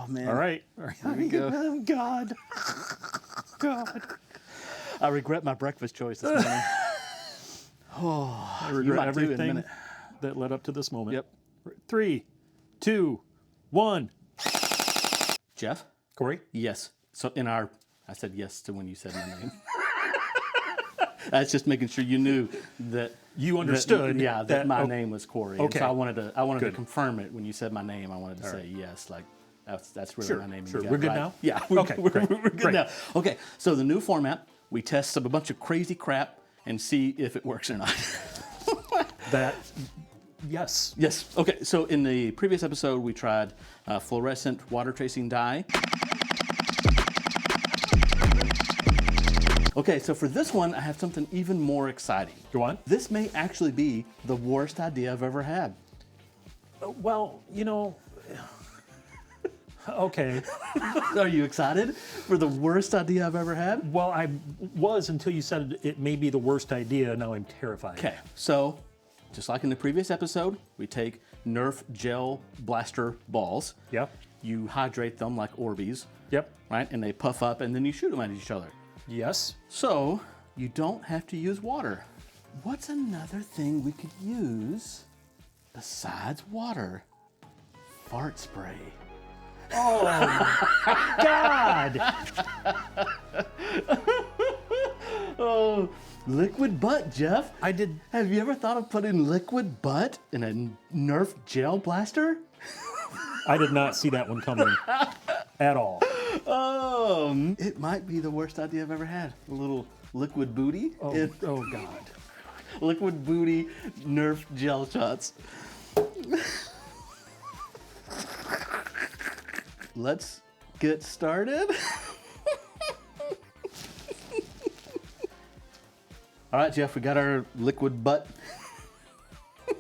man. All right. Here we go. Oh, God. God. I regret my breakfast choice this morning. I regret everything that led up to this moment. Yep. 3, 2, 1. Jeff? Corey? Yes. So I said yes to when you said my name. That's just making sure you knew that you understood. That my name was Corey. Okay. And so I wanted to confirm it when you said my name. I wanted to say yes, like that's really my name. Sure. We're good now? Yeah. We're good now. Okay. So the new format, we test a bunch of crazy crap and see if it works or not. Yes. Yes. Okay. So in the previous episode, we tried fluorescent water tracing dye. Okay, so for this one, I have something even more exciting. Go on. This may actually be the worst idea I've ever had. Well, okay. Are you excited for the worst idea I've ever had? Well, I was until you said it may be the worst idea. Now I'm terrified. Okay, so just like in the previous episode, we take Nerf gel blaster balls. Yep. You hydrate them like Orbeez. Yep. Right? And they puff up and then you shoot them at each other. Yes. So you don't have to use water. What's another thing we could use besides water? Fart spray. Oh, God. Oh, liquid butt, Jeff. I did. Have you ever thought of putting liquid butt in a Nerf gel blaster? I did not see that one coming at all. It might be the worst idea I've ever had. A little liquid booty. Oh God. Liquid booty Nerf gel shots. Let's get started. All right, Jeff, we got our liquid butt.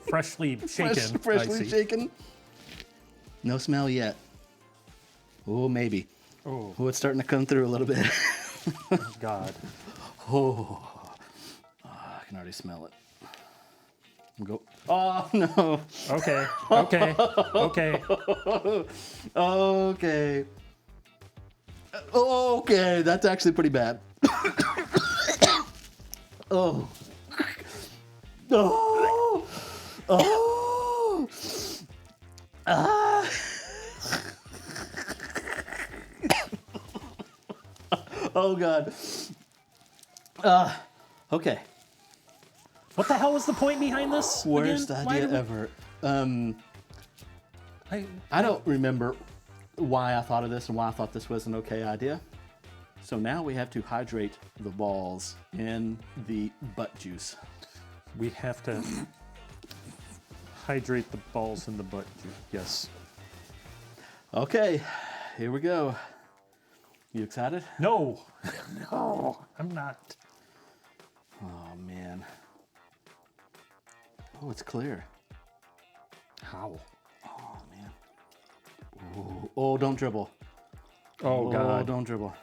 Freshly shaken. Freshly shaken. No smell yet. Oh, maybe. Oh, it's starting to come through a little bit. God. I can already smell it. Go. Oh, no. Okay. Okay, that's actually pretty bad. Oh. Oh, God. Okay. What the hell was the point behind this? Worst again? idea ever. I don't remember why I thought of this and why I thought this was an okay idea. So now we have to hydrate the balls in the butt juice. We have to hydrate the balls in the butt juice. Yes. Okay, here we go. You excited? No. No, I'm not. Oh, man. Oh, it's clear. How? Oh, man. Ooh. Oh, don't dribble. Oh, God. Oh, don't dribble.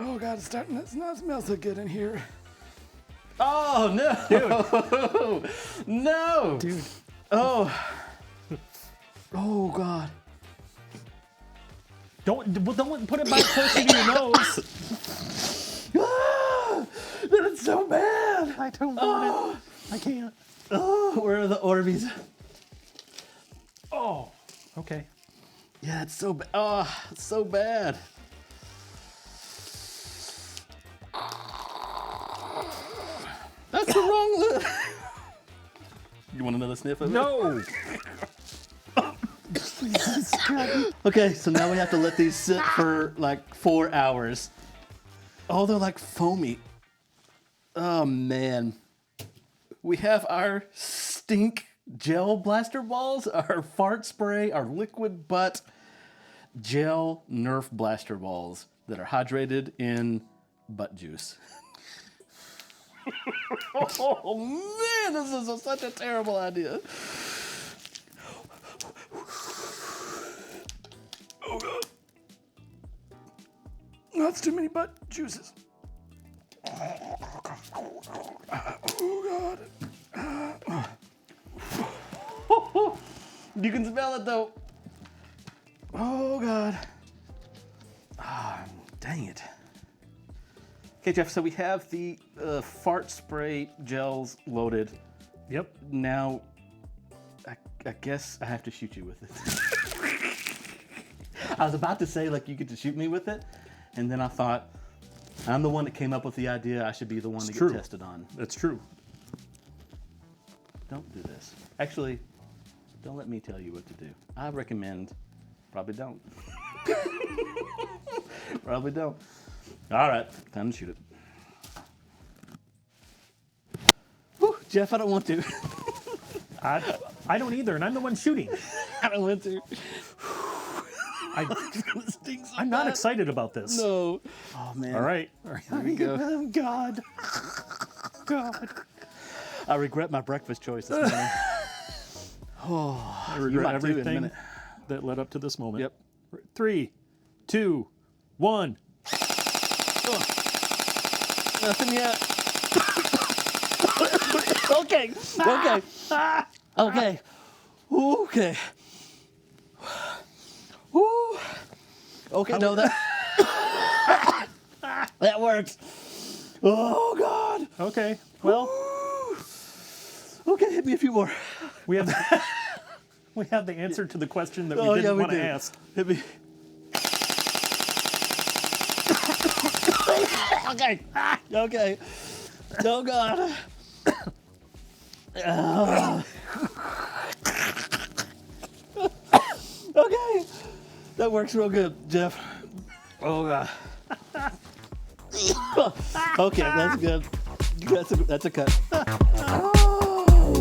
Oh, God, it's starting to not smell so good in here. Oh, no. Dude. No. Dude. Oh. Oh, God. Don't put it back closer to your nose. That is so bad. I don't want it. I can't. Oh, where are the Orbeez? Oh, okay. Yeah, it's so bad. Oh, it's so bad. That's the wrong look. You want another sniff of it? No. Okay, so now we have to let these sit for like 4 hours. Oh, they're like foamy. Oh, man. We have our stink gel blaster balls, our fart spray, our liquid butt gel Nerf blaster balls that are hydrated in butt juice. Oh, man, this is such a terrible idea. Oh, God. That's too many butt juices. Oh, God. You can smell it though. Oh God. Ah, dang it. Okay, Jeff, so we have the fart spray gels loaded. Yep. Now, I guess I have to shoot you with it. I was about to say, like, you get to shoot me with it, and then I thought, I'm the one that came up with the idea. I should be the one to get tested on. That's true. Don't do this. Actually, don't let me tell you what to do. I recommend, probably don't. Probably don't. All right, time to shoot it. Whew, Jeff, I don't want to. I don't either, and I'm the one shooting. I don't want to. I'm not excited about this. No. Oh, man. All right. Here we go. Oh, God. God. I regret my breakfast choice this morning. I regret everything that led up to this moment. Yep. 3, 2, 1. Nothing yet. Okay. Okay. Okay. Okay. Woo. Okay, no, that that works. Oh God. Okay. Well, okay, hit me a few more. we have the answer to the question that we Oh, didn't yeah, we want to do. ask. Hit me. Okay. Okay. Oh God. Okay. That works real good, Jeff. Oh God. Okay, that's good. That's a cut.